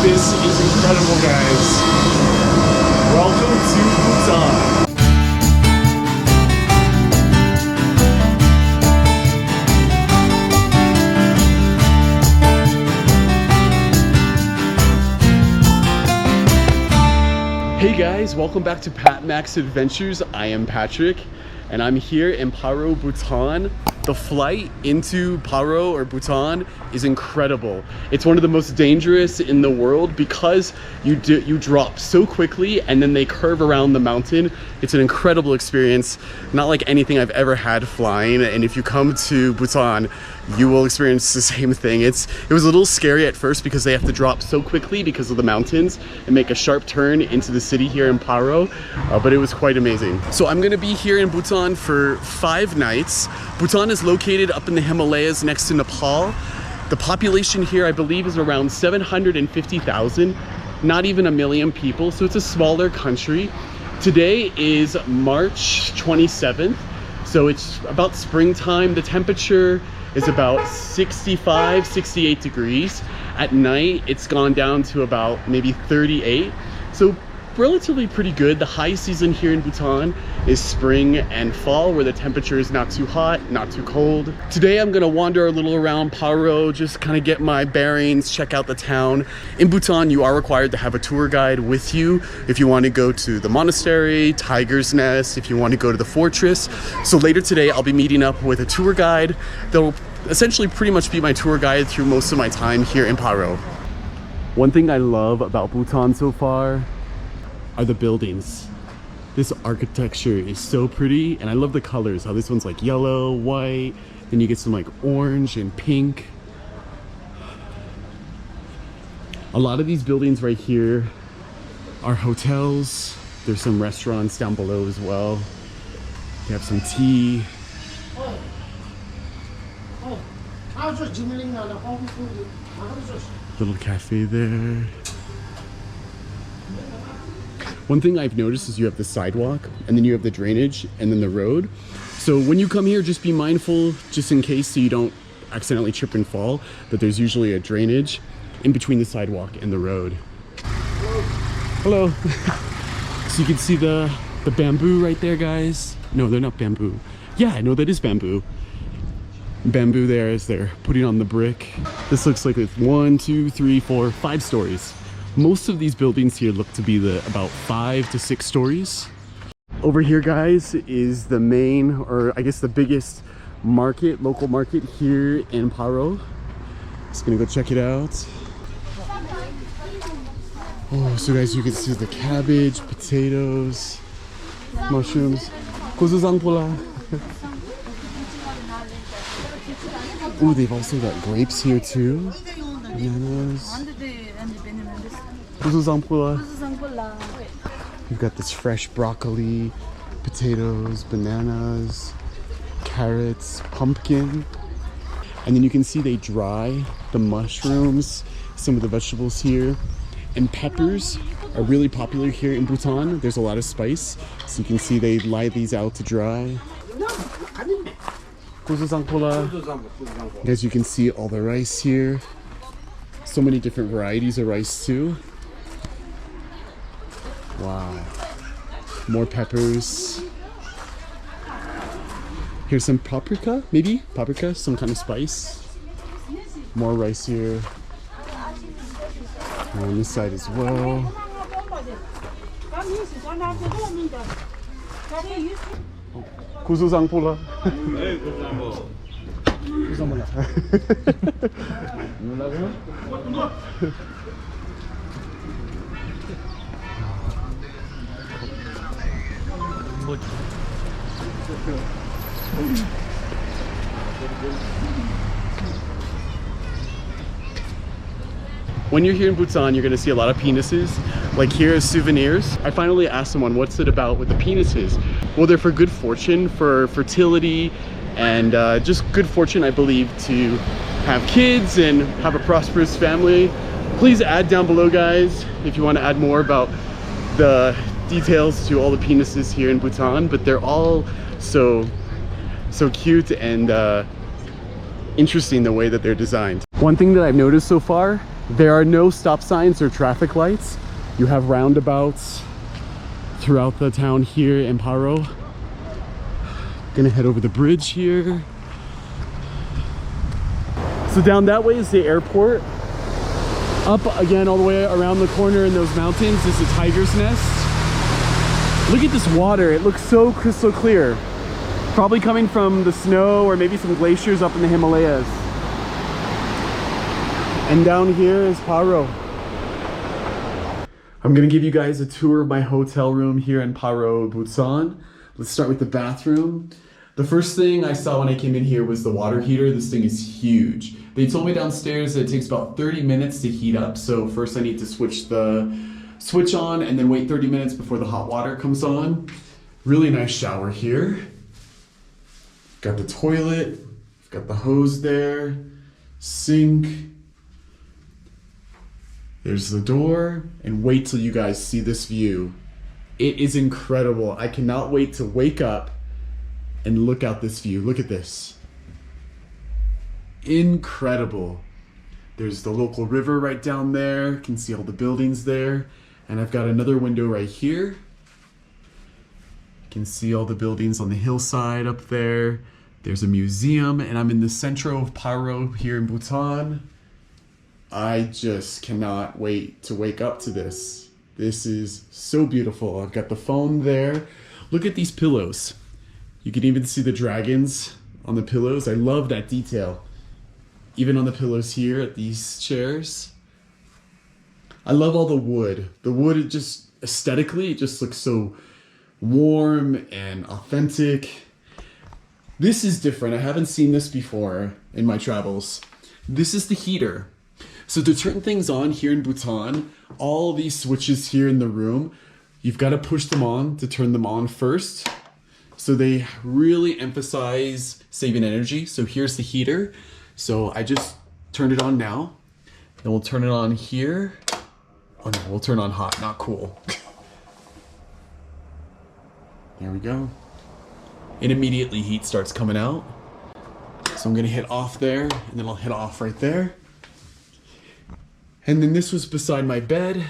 This is incredible, guys. Welcome to Bhutan. Hey guys, welcome back to Patmax Adventures. I am Patrick and I'm here in Paro, Bhutan. The flight into Paro or Bhutan is incredible. It's one of the most dangerous in the world because you drop so quickly and then they curve around the mountain. It's an incredible experience, not like anything I've ever had flying. And if you come to Bhutan, you will experience the same thing. It was a little scary at first because they have to drop so quickly because of the mountains and make a sharp turn into the city here in Paro, but it was quite amazing. So I'm gonna be here in Bhutan for 5 nights. Bhutan is located up in the Himalayas next to Nepal. The population here, I believe, is around 750,000, not even 1 million people, so it's a smaller country. Today is March 27th, so it's about springtime. The temperature is about 65, 68 degrees. At night, it's gone down to about maybe 38. So relatively pretty good. The high season here in Bhutan is spring and fall, where the temperature is not too hot, not too cold. Today I'm gonna wander a little around Paro, just kind of get my bearings, check out the town. In Bhutan, you are required to have a tour guide with you if you want to go to the monastery, Tiger's Nest, if you want to go to the fortress. So later today, I'll be meeting up with a tour guide that'll essentially pretty much be my tour guide through most of my time here in Paro. One thing I love about Bhutan so far are the buildings. This architecture is so pretty, and I love the colors, how this one's like yellow, white, then you get some like orange and pink. A lot of these buildings right here are hotels. There's some restaurants down below as well. You have some tea. Little cafe there. One thing I've noticed is you have the sidewalk, and then you have the drainage, and then the road. So when you come here, just be mindful, just in case so you don't accidentally trip and fall, that there's usually a drainage in between the sidewalk and the road. Hello. So you can see the bamboo right there, guys. No, they're not bamboo. Yeah, no, that is bamboo. Bamboo there as they're putting on the brick. This looks like it's 1, 2, 3, 4, 5 stories. Most of these buildings here look to be about 5 to 6 stories. Over here, guys, is the main, or I guess the biggest market, local market here in Paro. Just gonna go check it out. Oh, so guys, you can see the cabbage, potatoes, mushrooms. Oh, they've also got grapes here too. Bananas. You've got this fresh broccoli, potatoes, bananas, carrots, pumpkin. And then you can see they dry the mushrooms, some of the vegetables here. And peppers are really popular here in Bhutan. There's a lot of spice. So you can see they lie these out to dry. As you can see, all the rice here. So many different varieties of rice too. Wow. More peppers. Here's some paprika, maybe? Paprika, some kind of spice. More rice here. And on this side as well. 구수상포라. 네, 구수상포. 구수상포라. 뭐라고요? When you're here in Bhutan, you're gonna see a lot of penises. Like here as souvenirs. I finally asked someone, what's it about with the penises? Well, they're for good fortune, for fertility, and just good fortune, I believe, to have kids and have a prosperous family. Please add down below, guys, if you want to add more about the details to all the penises here in Bhutan, but they're all so cute and interesting the way that they're designed. One thing that I've noticed so far, there are no stop signs or traffic lights. You have roundabouts throughout the town here in Paro. Gonna head over the bridge here. So down that way is the airport. Up again all the way around the corner in those mountains is the tiger's nest. Look at this water, it looks so crystal clear. Probably coming from the snow or maybe some glaciers up in the Himalayas. And down here is Paro. I'm gonna give you guys a tour of my hotel room here in Paro Bhutan. Let's start with the bathroom. The first thing I saw when I came in here was the water heater. This thing is huge. They told me downstairs that it takes about 30 minutes to heat up. So first I need to switch the switch on and then wait 30 minutes before the hot water comes on. Really nice shower here. Got the toilet, got the hose there, sink. There's the door, and wait till you guys see this view. It is incredible. I cannot wait to wake up and look out this view. Look at this. Incredible. There's the local river right down there. You can see all the buildings there. And I've got another window right here. You can see all the buildings on the hillside up there. There's a museum, and I'm in the center of Paro here in Bhutan. I just cannot wait to wake up to this. This is so beautiful. I've got the phone there. Look at these pillows. You can even see the dragons on the pillows. I love that detail. Even on the pillows here at these chairs. I love all the wood. The wood, it just aesthetically, it just looks so warm and authentic. This is different. I haven't seen this before in my travels. This is the heater. So to turn things on here in Bhutan, all these switches here in the room, you've got to push them on to turn them on first. So they really emphasize saving energy. So here's the heater. So I just turned it on now. Then we'll turn it on here. Oh no, we'll turn on hot, not cool. There we go. And immediately heat starts coming out. So I'm gonna hit off there, and then I'll hit off right there. And then this was beside my bed.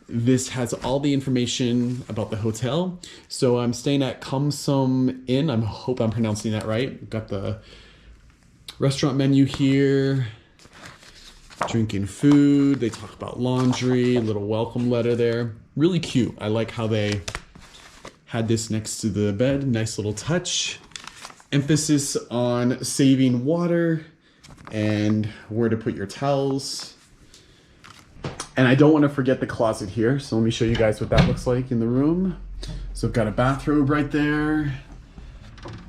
This has all the information about the hotel. So I'm staying at Kamsum Inn. I hope I'm pronouncing that right. Got the restaurant menu here. Drinking food. They talk about laundry, a little welcome letter there. Really cute. I like how they had this next to the bed. Nice little touch. Emphasis on saving water and where to put your towels. And I don't want to forget the closet here. So let me show you guys what that looks like in the room. So I've got a bathrobe right there.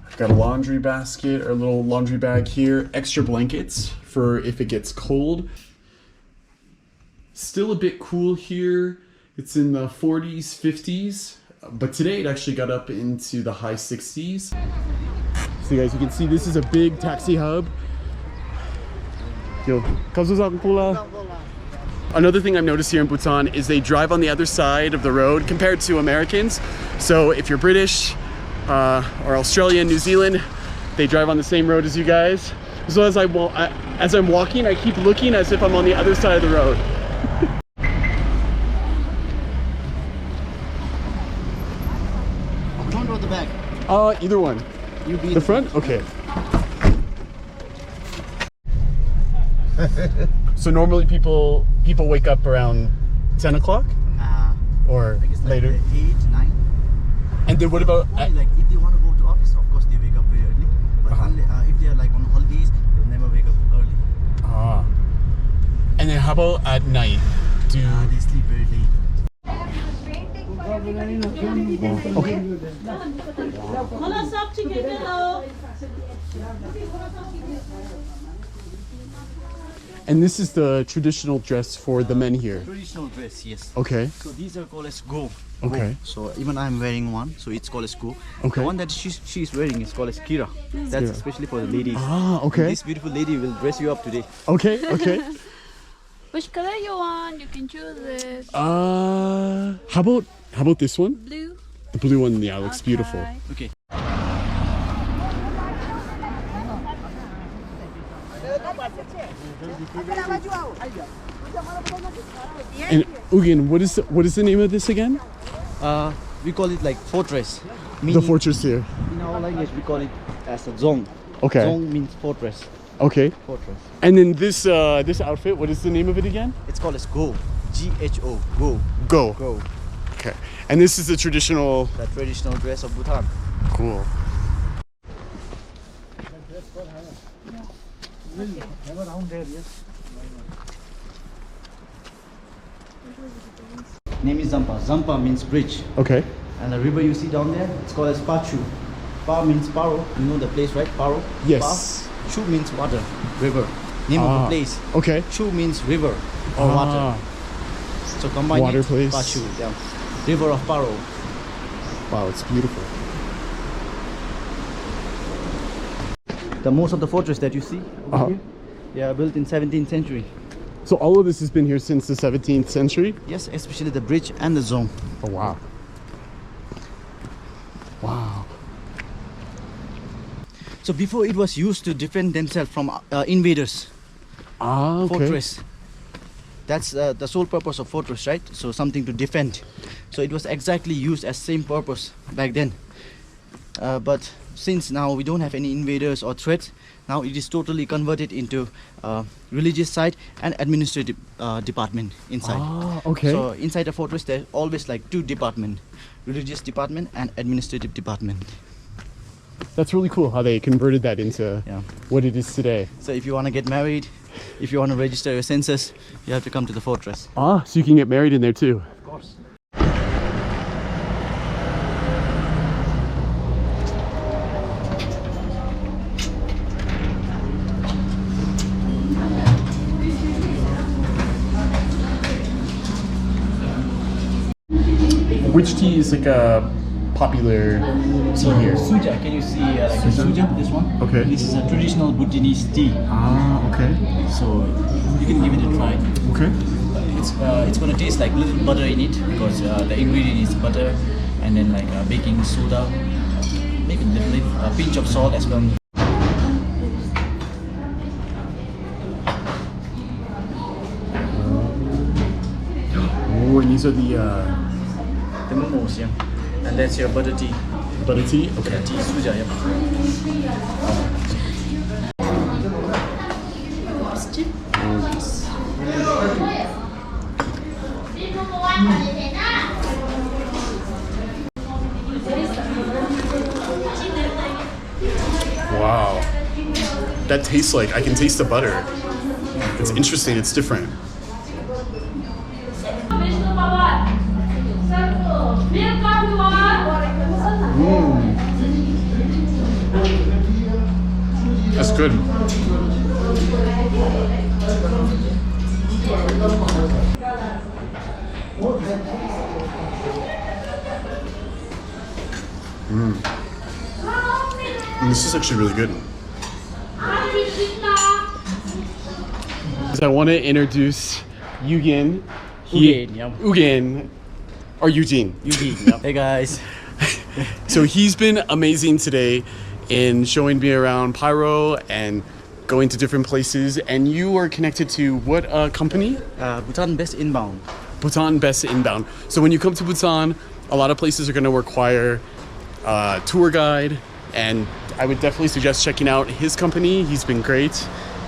I've got a laundry basket or a little laundry bag here. Extra blankets for if it gets cold. Still a bit cool here. It's in the 40s, 50s. But today it actually got up into the high 60s. So guys, you can see this is a big taxi hub. Yo, another thing I've noticed here in Bhutan is they drive on the other side of the road compared to Americans. So if you're British or Australian, New Zealand, they drive on the same road as you guys. So as I'm walking, I keep looking as if I'm on the other side of the road. Front or the back? Either one. You be the front? Okay. So normally people wake up around 10 o'clock? Or I guess later? Like 8, 9. And then what about... Only like if they want to go to office, of course they wake up very early. But only, if they are like on holidays, they'll never wake up early. And then how about at night? They sleep very late. Okay. And this is the traditional dress for the men here. Traditional dress, yes. Okay. So these are called as go. Okay. So even I'm wearing one, so it's called as go. Okay. The one that she's wearing is called as kira. That's Kira. especially for the ladies. Okay. And this beautiful lady will dress you up today. Okay, okay. Which color you want? You can choose it. How about this one? Blue. The blue one, yeah, looks beautiful. Okay. And Eugene, what is the name of this again? We call it like fortress. The Meaning, fortress here. in our language, we call it as a zong. Okay. Zong means fortress. Okay. Fortress. And then this this outfit, what is the name of it again? It's called as go. G-H-O. Go. Go. Go. Okay. And this is the traditional. The traditional dress of Bhutan. Cool. Name is Zampa. Zampa means bridge. Okay. And the river you see down there, it's called as Pachu. Pa means Paro. You know the place, right? Paro. Yes. Pa. Chu means water, river. Name of the place. Okay. Chu means river or water. So combine Water it, place. Pachu, yeah. River of Paro. Wow, it's beautiful. The most of the fortress that you see over here, they are built in 17th century. So all of this has been here since the 17th century? Yes, especially the bridge and the zone. Oh, wow. Wow. So before it was used to defend themselves from invaders. Ah, okay. Fortress. That's the sole purpose of fortress, right? So something to defend. So it was exactly used as same purpose back then. But since now we don't have any invaders or threats, now it is totally converted into religious site and administrative department inside. Ah, okay. So inside the fortress there's always like two departments, religious department and administrative department. That's really cool how they converted that into Yeah. what it is today. So if you want to get married, if you want to register your census, you have to come to the fortress. Ah, so you can get married in there too. Of course. Which tea is like a popular tea here? Suja, can you see like Suja, this one? Okay. This is a traditional Bhutanese tea. Ah, okay. So you can give it a try. Okay. It's gonna taste like little butter in it because the ingredient is butter and then like baking soda, maybe a pinch of salt as well. Oh, and these are the momos, yeah. And that's your butter tea. butter tea? Okay. Butter tea Suja, yeah. Wow. That tastes like, I can taste the butter. It's interesting, it's different. That's good. This is actually really good. I want to introduce Eugene. Eugene, yeah. Eugene, or Eugene. Eugene, yeah. Hey guys. So he's been amazing today in showing me around Paro and going to different places. And you are connected to what company? Bhutan Best Inbound. Bhutan Best Inbound. So when you come to Bhutan, a lot of places are going to require a tour guide, and I would definitely suggest checking out his company. He's been great.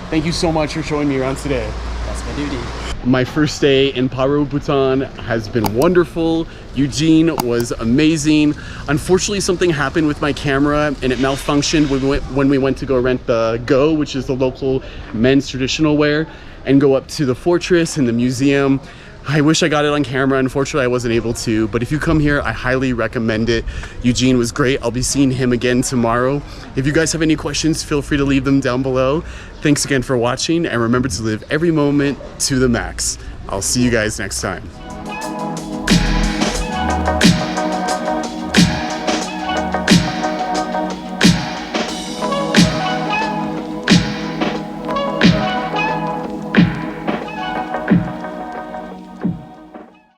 Thank you so much for showing me around today. That's my duty. My first day in Paro, Bhutan has been wonderful. Eugene was amazing. Unfortunately, something happened with my camera and it malfunctioned when we went to go rent the Go, which is the local men's traditional wear, and go up to the fortress and the museum. I wish I got it on camera. Unfortunately, I wasn't able to, but if you come here, I highly recommend it. Eugene was great. I'll be seeing him again tomorrow. If you guys have any questions, feel free to leave them down below. Thanks again for watching, and remember to live every moment to the max. I'll see you guys next time.